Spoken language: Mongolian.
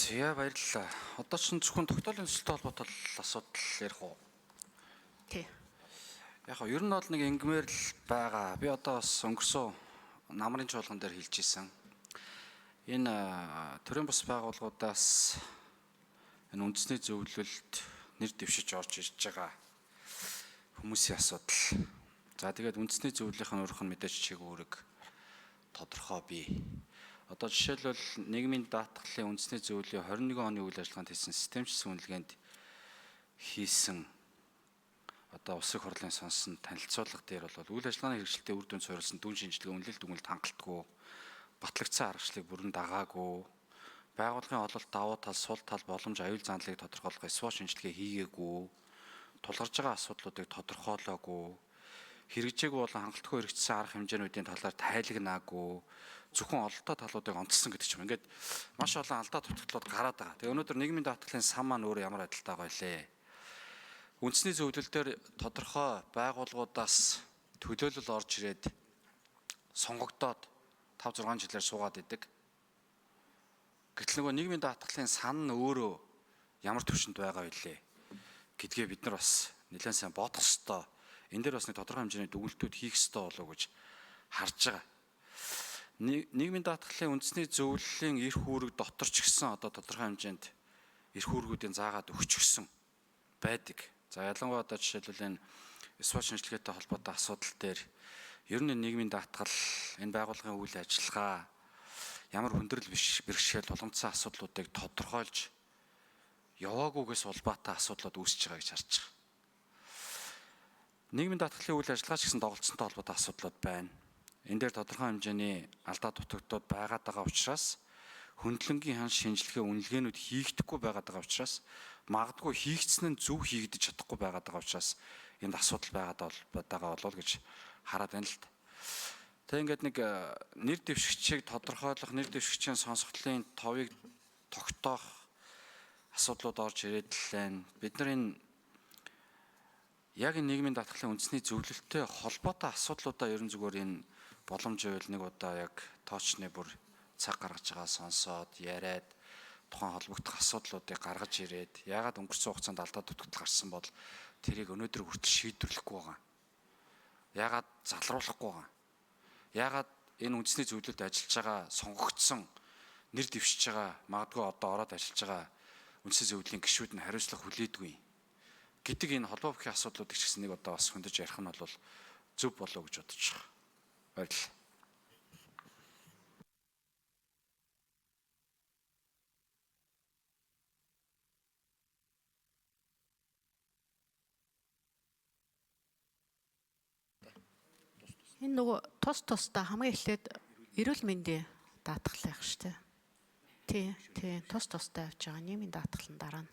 За баярлалаа. Одоо ч зөвхөн тогтоолын төсөлтэй холбоотой асуудал ярих уу? Тий. Яг нь ер нь бол нэг ингмээр л байгаа. Би одоо бас өнгөрсөн намрын чуулган дээр хэлж исэн. Энэ төрийн бас байгууллагуудаас энэ үндэсний зөвлөлд нэр дэвшиж орж ирж байгаа хүмүүсийн асуудал. За тэгээд үндэсний зөвлөлийн өөрөх нь мэдээж чиглэл тодорхой бий. Одоо жишээлбэл нийгмийн даатгалын үндэсний зөвлөлийн 21 оны үйл ажиллагаанд хийсэн системчилсэн үнэлгээнд хийсэн одоо улсын хурлын сонсон танилцуулга дээр бол үйл ажиллагааны хэрэгжилтэд үр дүн суурилсан дүн шинжилгээ үнэлэлт дүгнэлт хангалтгүй, батлагдсан аргачлалыг бүрэн дагаагүй, байгууллагын ололт давуу тал, сул тал, боломж, аюул зандлыг тодорхойлох SWOT шинжилгээ хийгээгүй, тулгарч байгаа асуудлуудыг тодорхойлоогүй, хэрэгжээгүй болон хангалтгүй хэрэгжсэн арга хэмжээнүүдийн талаар тайлагнаагүй, зөвхөн ололттой талуудыг онцлсон гэдэг юм. Ингээд маш олон алдаа дутагдлууд гараад байгаа. Тэгээ өнөөдөр нийгмийн даатгалын сан маань өөрөө ямар адилтай байгаа вэ? Үндэсний зөвлөлтөөр тодорхой байгууллагуудаас төлөөлөл орж ирээд сонгогдоод 5-6 жилээр суугаад идэг. Гэтэл нөгөө нийгмийн даатгалын сан нь өөрөө ямар төвшөнд байгаа вэ гэдгээ бид нар бас нэлээд сайн бодох ёстой. Энэ дээр бас нэг тодорхой хэмжээний дүгнэлтүүд хийх ёстой болов гэж харж байгаа. Нийгмийн даатгалын үндэсний зөвлөлийн эрх үүрэг дотор ч гэсэн одоо тодорхой хэмжээнд эрх үүргүүдийн заагаад өгчихсөн байдаг. За ялангуяа одоо жишээлбэл энэ SWOT шинжилгээтэй холбоотой асуудал дээр ер нь нийгмийн даатгал энэ байгууллагын үйл ажиллагаа ямар хүндрэл бэрхшээл тулгамдсан асуудлуудыг тодорхойлж яваагүйгээс улбаатай асуудлууд үүсэж байгаа гэж харж байгаа. Нийгмийн даатгалын үйл ажиллагаа ч гэсэн доголдсонтой холбоотой асуудлууд байна. Энэ дээр тодорхой хэмжээний алдаа дутагдууд байгаад байгаа учраас хөндлөнгийн хан шинжилгээ үнэлгээнүүд хийгдэхгүй байгаад байгаа учраас магадгүй хийгдсэн нь зөв хийгдэж чадахгүй байгаад байгаа учраас энд асуудал байгаа болов гэж хараад байна л та. Тэг ингээд нэг нэр дэвшигчийг тодорхойлох, нэр дэвшигчийн сонсголтын товыг тогтоох асуудлууд орж ирээд л байна. Бид нар энэ яг нийгмийн даатгалын үндэсний зөвлөлттэй холбоотой асуудлуудаа ерөн зүгээр энэ боломж байвал нэг удаа яг тоочны бүр цаг гаргаж байгаа сонсоод яриад тухайн холбогдох асуудлуудыг гаргаж ирээд яагаад өнгөрсөн хугацаанд алдаа дутагдал гарсан бол тэрийг өнөөдөр хүртэл шийдвэрлэхгүй байгаа. Яагаад залруулахгүй байгаа. Яагаад энэ үндэсний зөвлөлд ажиллаж байгаа сонгогдсон нэр дэвшиж байгаа магадгүй одоо ороод ажиллаж байгаа үндэсний зөвлөлийн гишүүд нь хариуцлага хүлээдгүй гэдэг энэ холбоо бүхий асуудлуудыг ч гэсэн нэг удаа бас хөндөж ярих нь бол зөв болов гэж бодож байгаа. Баярлалаа. Энэ нөгөө тусдаа хамгийн эхлээд эрүүл мэндийн даатгал байх штэ. Тий, тусдаа явж байгаа нийгмийн даатгалын дараа нь.